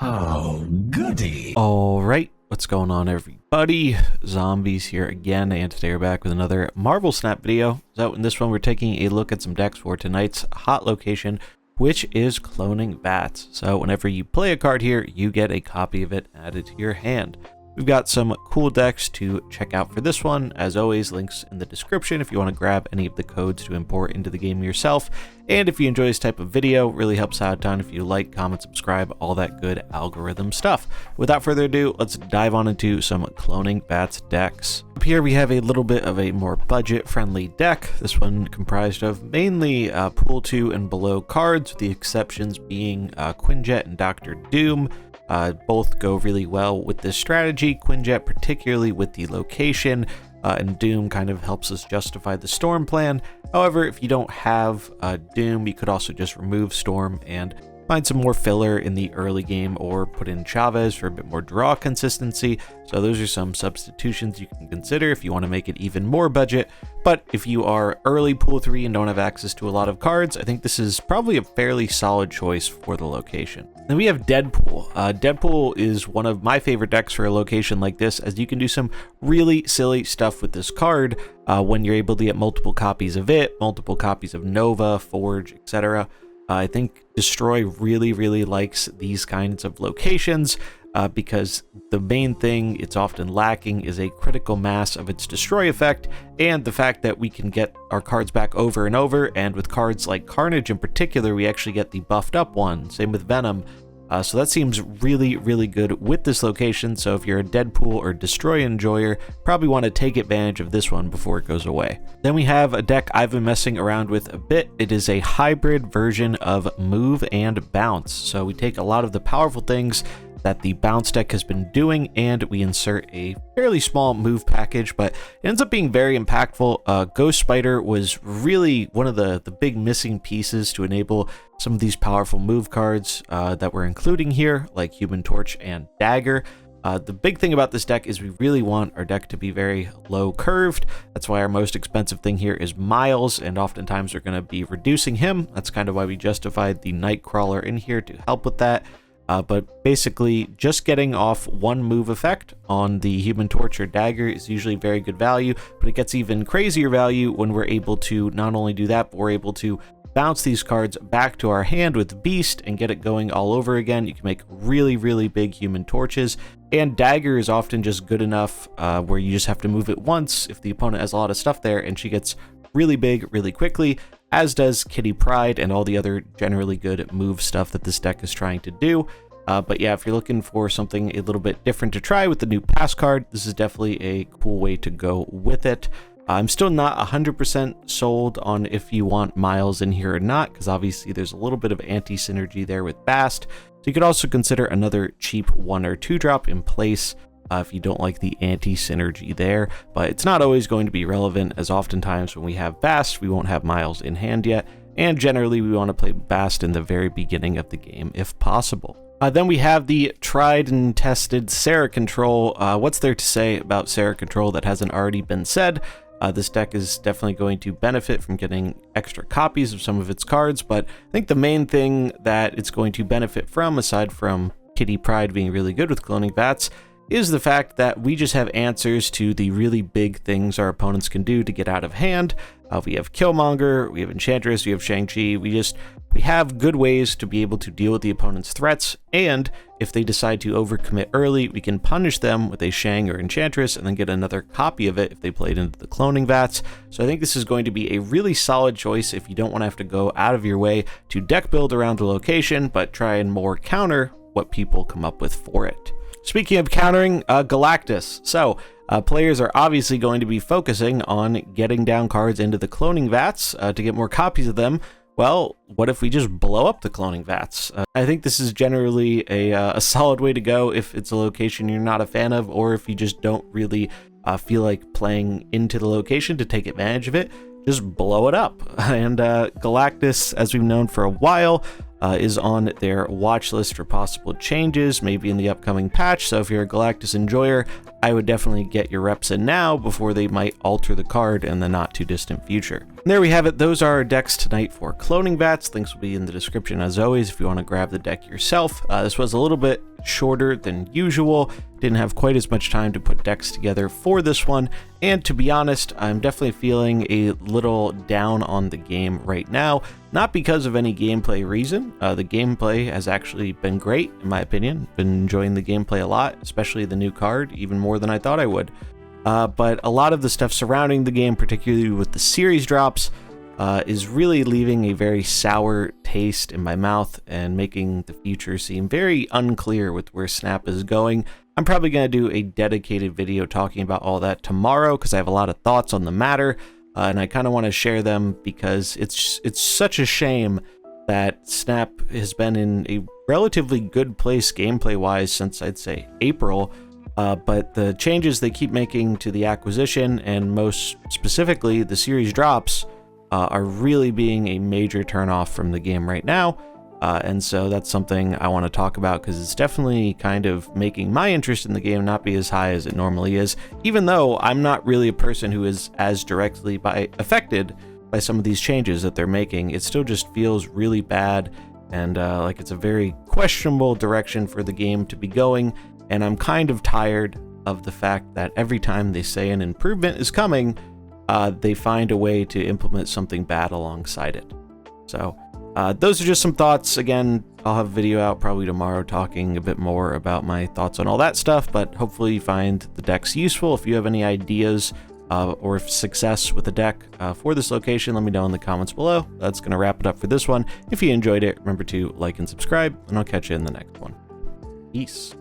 Oh, goody. Alright, what's going on everybody? Zombies here again, and today we're back with another Marvel Snap video. So in this one we're taking a look at some decks for tonight's hot location, which is Cloning Vats. So whenever you play a card here, you get a copy of it added to your hand. We've got some cool decks to check out for this one. As always, links in the description if you want to grab any of the codes to import into the game yourself. And if you enjoy this type of video, really helps out a ton if you like, comment, subscribe, all that good algorithm stuff. Without further ado, let's dive on into some Cloning Vats decks. Up here we have a little bit of a more budget-friendly deck. This one comprised of mainly Pool 2 and below cards, with the exceptions being Quinjet and Dr. Doom. Both go really well with this strategy. Quinjet particularly with the location, and Doom kind of helps us justify the Storm plan. However, if you don't have Doom, you could also just remove Storm and find some more filler in the early game, or put in Chavez for a bit more draw consistency. So those are some substitutions you can consider if you want to make it even more budget. But if you are early Pool 3 and don't have access to a lot of cards, I think this is probably a fairly solid choice for the location. Then we have Deadpool. Deadpool is one of my favorite decks for a location like this, as you can do some really silly stuff with this card when you're able to get multiple copies of it, multiple copies of Nova, Forge, etc. I think Destroy really likes these kinds of locations because the main thing it's often lacking is a critical mass of its Destroy effect, and the fact that we can get our cards back over and over, and with cards like Carnage in particular, we actually get the buffed up one, same with Venom. So that seems really good with this location. So if you're a Deadpool or Destroy enjoyer, probably want to take advantage of this one before it goes away. Then we have a deck I've been messing around with a bit. It is a hybrid version of Move and Bounce. So we take a lot of the powerful things that the Bounce deck has been doing, and we insert a fairly small move package, but it ends up being very impactful. Ghost Spider was really one of the big missing pieces to enable some of these powerful move cards that we're including here, like Human Torch and Dagger. The big thing about this deck is we really want our deck to be very low curved. That's why our most expensive thing here is Miles, and oftentimes we're going to be reducing him. That's kind of why we justified the Nightcrawler in here to help with that. But basically, just getting off one move effect on the Human Torch or Dagger is usually very good value, but it gets even crazier value when we're able to not only do that, but we're able to bounce these cards back to our hand with Beast and get it going all over again. You can make really big Human Torches, and Dagger is often just good enough where you just have to move it once if the opponent has a lot of stuff there, and she gets really big really quickly, as does Kitty Pryde and all the other generally good move stuff that this deck is trying to do. But yeah, if you're looking for something a little bit different to try with the new pass card, this is definitely a cool way to go with it. I'm still not 100% sold on if you want Miles in here or not, because obviously there's a little bit of anti-synergy there with Bast. So you could also consider another cheap 1 or 2 drop in place if you don't like the anti-synergy there, but it's not always going to be relevant, as oftentimes when we have Bast, we won't have Miles in hand yet, and generally we want to play Bast in the very beginning of the game if possible. Then we have the tried and tested Sarah Control. What's there to say about Sarah Control that hasn't already been said? This deck is definitely going to benefit from getting extra copies of some of its cards, but I think the main thing that it's going to benefit from, aside from Kitty Pryde being really good with Cloning Vats, is the fact that we just have answers to the really big things our opponents can do to get out of hand. We have Killmonger, we have Enchantress, we have Shang-Chi. We have good ways to be able to deal with the opponent's threats, and if they decide to overcommit early, we can punish them with a Shang or Enchantress and then get another copy of it if they played into the Cloning Vats. So I think this is going to be a really solid choice if you don't want to have to go out of your way to deck build around the location, but try and more counter what people come up with for it. Speaking of countering, Galactus. So, players are obviously going to be focusing on getting down cards into the Cloning Vats to get more copies of them. Well, what if we just blow up the Cloning Vats? I think this is generally a solid way to go if it's a location you're not a fan of, or if you just don't really feel like playing into the location to take advantage of it. Just blow it up. And Galactus, as we've known for a while, is on their watch list for possible changes, maybe in the upcoming patch. So if you're a Galactus enjoyer, I would definitely get your reps in now before they might alter the card in the not too distant future. And there we have it. Those are our decks tonight for Cloning Vats. Links will be in the description as always if you want to grab the deck yourself. This was a little bit shorter than usual. Didn't have quite as much time to put decks together for this one. And to be honest, I'm definitely feeling a little down on the game right now. Not because of any gameplay reason. The gameplay has actually been great, in my opinion. Been enjoying the gameplay a lot, especially the new card, even more than I thought I would. But a lot of the stuff surrounding the game, particularly with the series drops, is really leaving a very sour taste in my mouth and making the future seem very unclear with where Snap is going. I'm probably going to do a dedicated video talking about all that tomorrow because I have a lot of thoughts on the matter, and I kind of want to share them because it's such a shame that Snap has been in a relatively good place gameplay-wise since, I'd say, April. But the changes they keep making to the acquisition, and most specifically the series drops, are really being a major turnoff from the game right now. And so that's something I want to talk about because it's definitely kind of making my interest in the game not be as high as it normally is, even though I'm not really a person who is as directly affected by some of these changes that they're making. It still just feels really bad and like it's a very questionable direction for the game to be going. And I'm kind of tired of the fact that every time they say an improvement is coming, they find a way to implement something bad alongside it. So those are just some thoughts. Again, I'll have a video out probably tomorrow talking a bit more about my thoughts on all that stuff, but hopefully you find the decks useful. If you have any ideas or success with the deck for this location, let me know in the comments below. That's going to wrap it up for this one. If you enjoyed it, remember to like and subscribe, and I'll catch you in the next one. Peace.